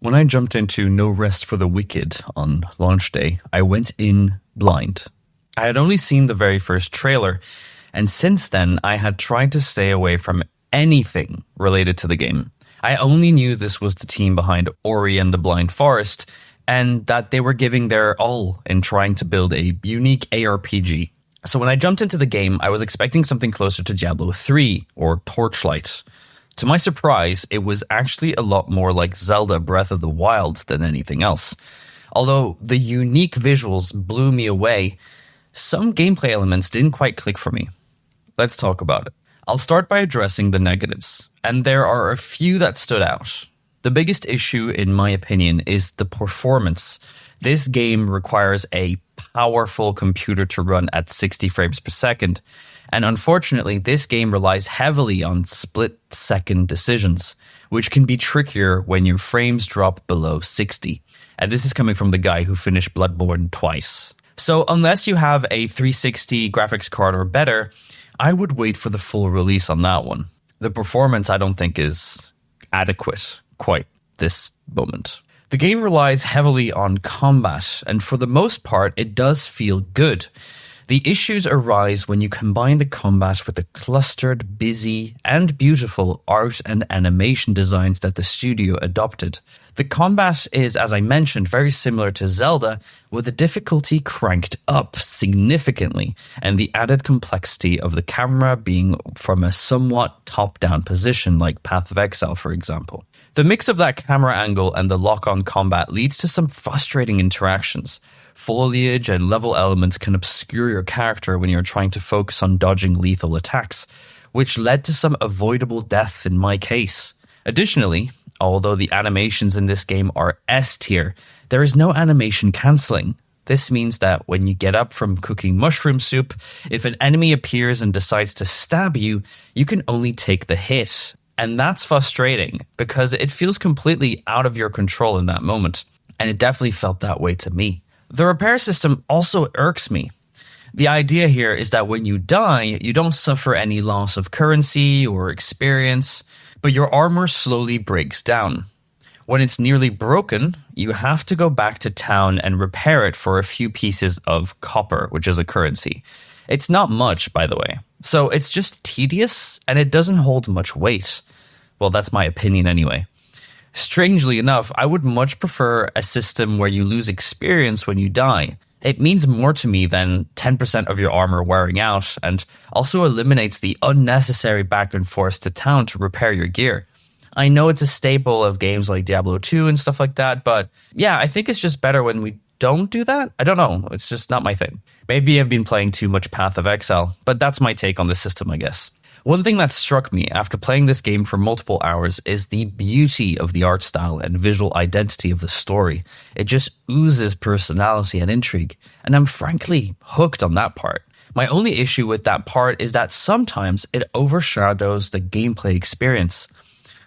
When I jumped into No Rest for the Wicked on launch day, I went in blind. I had only seen the very first trailer, and since then I had tried to stay away from anything related to the game. I only knew this was the team behind Ori and the Blind Forest, and that they were giving their all in trying to build a unique ARPG. So when I jumped into the game, I was expecting something closer to Diablo 3 or Torchlight. To my surprise, it was actually a lot more like Zelda Breath of the Wild than anything else. Although the unique visuals blew me away, some gameplay elements didn't quite click for me. Let's talk about it. I'll start by addressing the negatives, and there are a few that stood out. The biggest issue, in my opinion, is the performance. This game requires a powerful computer to run at 60 frames per second, and unfortunately, this game relies heavily on split-second decisions, which can be trickier when your frames drop below 60. And this is coming from the guy who finished Bloodborne twice. So unless you have a 360 graphics card or better, I would wait for the full release on that one. The performance I don't think is adequate quite this moment. The game relies heavily on combat, and for the most part, it does feel good. The issues arise when you combine the combat with the clustered, busy, and beautiful art and animation designs that the studio adopted. The combat is, as I mentioned, very similar to Zelda, with the difficulty cranked up significantly, and the added complexity of the camera being from a somewhat top-down position, like Path of Exile, for example. The mix of that camera angle and the lock-on combat leads to some frustrating interactions. Foliage and level elements can obscure your character when you're trying to focus on dodging lethal attacks, which led to some avoidable deaths in my case. Additionally, although the animations in this game are S tier, there is no animation cancelling. This means that when you get up from cooking mushroom soup, if an enemy appears and decides to stab you, you can only take the hit. And that's frustrating because it feels completely out of your control in that moment. And it definitely felt that way to me. The repair system also irks me. The idea here is that when you die, you don't suffer any loss of currency or experience, but your armor slowly breaks down. When it's nearly broken, you have to go back to town and repair it for a few pieces of copper, which is a currency. It's not much, by the way. So it's just tedious, and it doesn't hold much weight. Well, that's my opinion anyway. Strangely enough, I would much prefer a system where you lose experience when you die. It means more to me than 10% of your armor wearing out, and also eliminates the unnecessary back and forth to town to repair your gear. I know it's a staple of games like Diablo 2 and stuff like that, but yeah, I think it's just better when we don't do that. I don't know, it's just not my thing. Maybe I've been playing too much Path of Exile, but that's my take on the system, I guess. One thing that struck me after playing this game for multiple hours is the beauty of the art style and visual identity of the story. It just oozes personality and intrigue, and I'm frankly hooked on that part. My only issue with that part is that sometimes it overshadows the gameplay experience.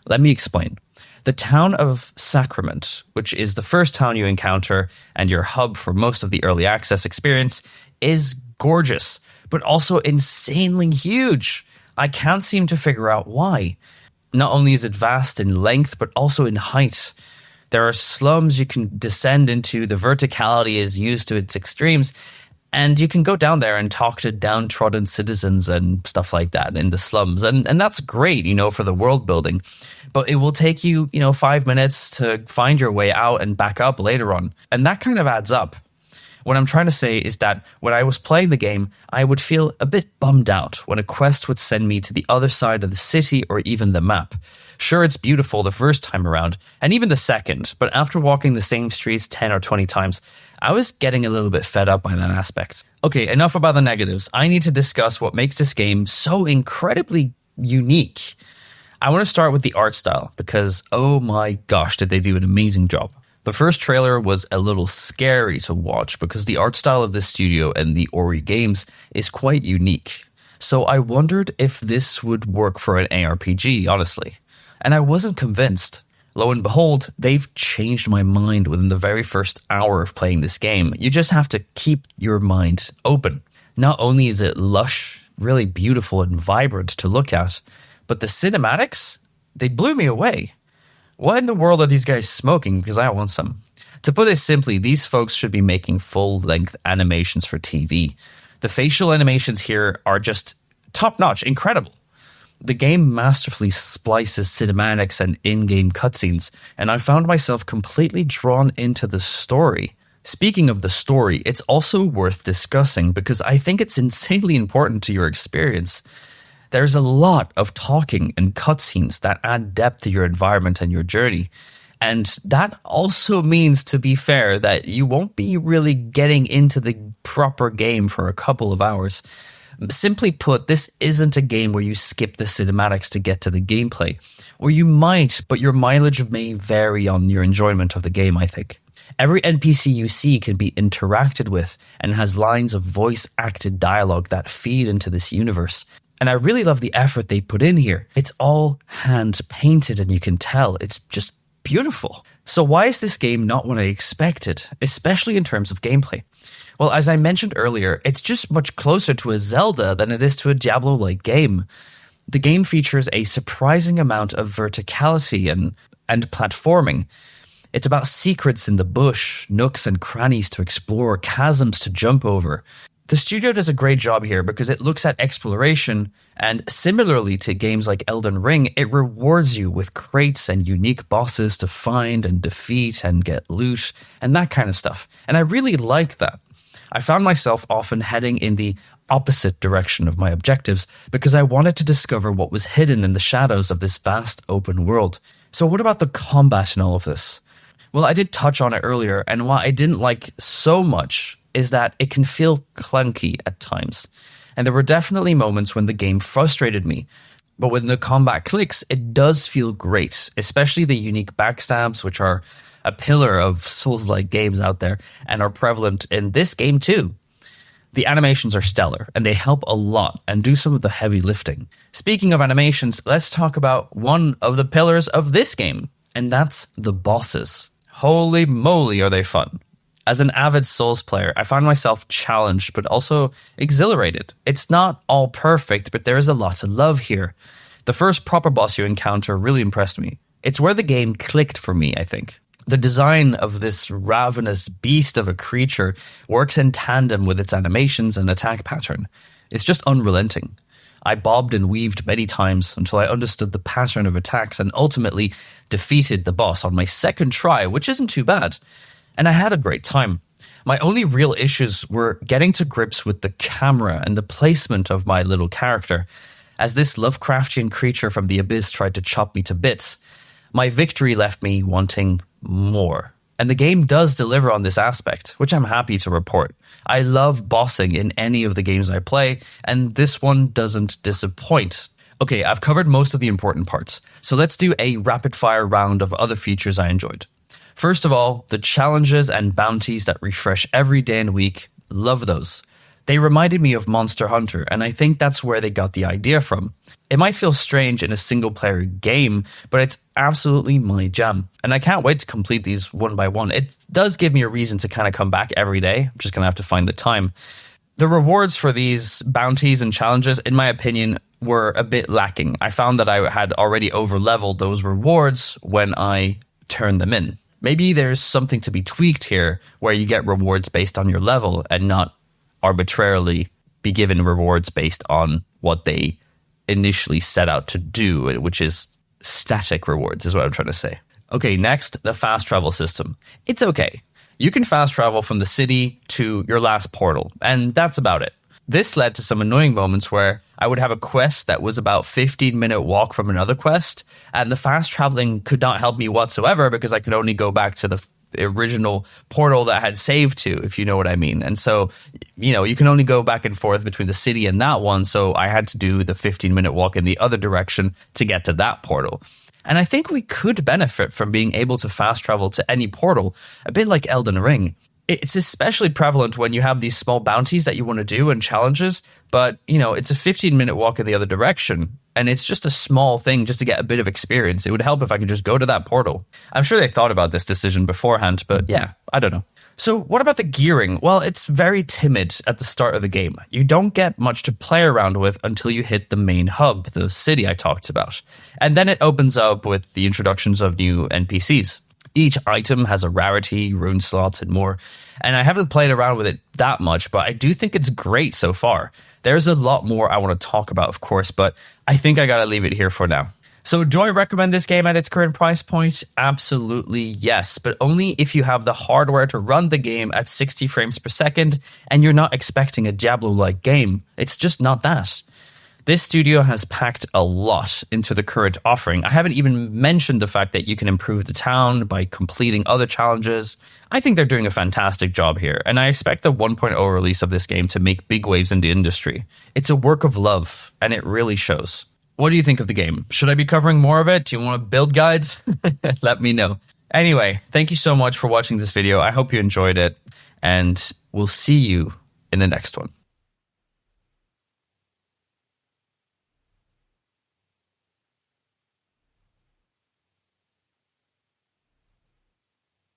Let me explain. The town of Sacrament, which is the first town you encounter and your hub for most of the early access experience, is gorgeous, but also insanely huge. I can't seem to figure out why. Not only is it vast in length, but also in height. There are slums you can descend into, the verticality is used to its extremes, and you can go down there and talk to downtrodden citizens and stuff like that in the slums. And that's great, for the world building. But it will take you, 5 minutes to find your way out and back up later on. And that kind of adds up. What I'm trying to say is that when I was playing the game, I would feel a bit bummed out when a quest would send me to the other side of the city or even the map. Sure, it's beautiful the first time around, and even the second, but after walking the same streets 10 or 20 times, I was getting a little bit fed up by that aspect. Okay, enough about the negatives. I need to discuss what makes this game so incredibly unique. I want to start with the art style, because oh my gosh, did they do an amazing job. The first trailer was a little scary to watch because the art style of this studio and the Ori games is quite unique. So I wondered if this would work for an ARPG, honestly. And I wasn't convinced. Lo and behold, they've changed my mind within the very first hour of playing this game. You just have to keep your mind open. Not only is it lush, really beautiful and vibrant to look at, but the cinematics, they blew me away. What in the world are these guys smoking? Because I want some. To put it simply, these folks should be making full-length animations for TV. The facial animations here are just top-notch, incredible. The game masterfully splices cinematics and in-game cutscenes, and I found myself completely drawn into the story. Speaking of the story, it's also worth discussing because I think it's insanely important to your experience. There's a lot of talking and cutscenes that add depth to your environment and your journey. And that also means, to be fair, that you won't be really getting into the proper game for a couple of hours. Simply put, this isn't a game where you skip the cinematics to get to the gameplay. Or you might, but your mileage may vary on your enjoyment of the game, I think. Every NPC you see can be interacted with and has lines of voice-acted dialogue that feed into this universe. And I really love the effort they put in here. It's all hand-painted and you can tell it's just beautiful. So why is this game not what I expected, especially in terms of gameplay? Well, as I mentioned earlier, it's just much closer to a Zelda than it is to a Diablo-like game. The game features a surprising amount of verticality and platforming. It's about secrets in the bush, nooks and crannies to explore, chasms to jump over. The studio does a great job here because it looks at exploration, and similarly to games like Elden Ring, it rewards you with crates and unique bosses to find and defeat and get loot and that kind of stuff. And I really like that. I found myself often heading in the opposite direction of my objectives because I wanted to discover what was hidden in the shadows of this vast open world. So what about the combat in all of this? Well, I did touch on it earlier, and what I didn't like so much is that it can feel clunky at times. And there were definitely moments when the game frustrated me. But when the combat clicks, it does feel great, especially the unique backstabs, which are a pillar of Souls-like games out there and are prevalent in this game too. The animations are stellar, and they help a lot and do some of the heavy lifting. Speaking of animations, let's talk about one of the pillars of this game, and that's the bosses. Holy moly, are they fun. As an avid Souls player, I found myself challenged but also exhilarated. It's not all perfect, but there is a lot to love here. The first proper boss you encounter really impressed me. It's where the game clicked for me, I think. The design of this ravenous beast of a creature works in tandem with its animations and attack pattern. It's just unrelenting. I bobbed and weaved many times until I understood the pattern of attacks and ultimately defeated the boss on my second try, which isn't too bad. And I had a great time. My only real issues were getting to grips with the camera and the placement of my little character, as this Lovecraftian creature from the abyss tried to chop me to bits. My victory left me wanting more. And the game does deliver on this aspect, which I'm happy to report. I love bossing in any of the games I play, and this one doesn't disappoint. Okay, I've covered most of the important parts, so let's do a rapid-fire round of other features I enjoyed. First of all, the challenges and bounties that refresh every day and week, love those. They reminded me of Monster Hunter, and I think that's where they got the idea from. It might feel strange in a single-player game, but it's absolutely my jam. And I can't wait to complete these one by one. It does give me a reason to kind of come back every day. I'm just going to have to find the time. The rewards for these bounties and challenges, in my opinion, were a bit lacking. I found that I had already over-leveled those rewards when I turned them in. Maybe there's something to be tweaked here where you get rewards based on your level and not arbitrarily be given rewards based on what they initially set out to do, which is static rewards, is what I'm trying to say. Okay, next, the fast travel system. It's okay. You can fast travel from the city to your last portal, and that's about it. This led to some annoying moments where I would have a quest that was about 15-minute walk from another quest, and the fast traveling could not help me whatsoever because I could only go back to the original portal that I had saved to, if you know what I mean. And so, you can only go back and forth between the city and that one, so I had to do the 15-minute walk in the other direction to get to that portal. And I think we could benefit from being able to fast travel to any portal, a bit like Elden Ring. It's especially prevalent when you have these small bounties that you want to do and challenges, but, it's a 15-minute walk in the other direction. and it's just a small thing just to get a bit of experience. It would help if I could just go to that portal. I'm sure they thought about this decision beforehand, but yeah, I don't know. So what about the gearing? Well, it's very timid at the start of the game. You don't get much to play around with until you hit the main hub, the city I talked about. And then it opens up with the introductions of new NPCs. Each item has a rarity, rune slots, and more. And I haven't played around with it that much, but I do think it's great so far. There's a lot more I want to talk about, of course, but I think I gotta leave it here for now. So do I recommend this game at its current price point? Absolutely yes, but only if you have the hardware to run the game at 60 frames per second and you're not expecting a Diablo-like game. It's just not that. This studio has packed a lot into the current offering. I haven't even mentioned the fact that you can improve the town by completing other challenges. I think they're doing a fantastic job here, and I expect the 1.0 release of this game to make big waves in the industry. It's a work of love, and it really shows. What do you think of the game? Should I be covering more of it? Do you want to build guides? Let me know. Anyway, thank you so much for watching this video. I hope you enjoyed it, and we'll see you in the next one.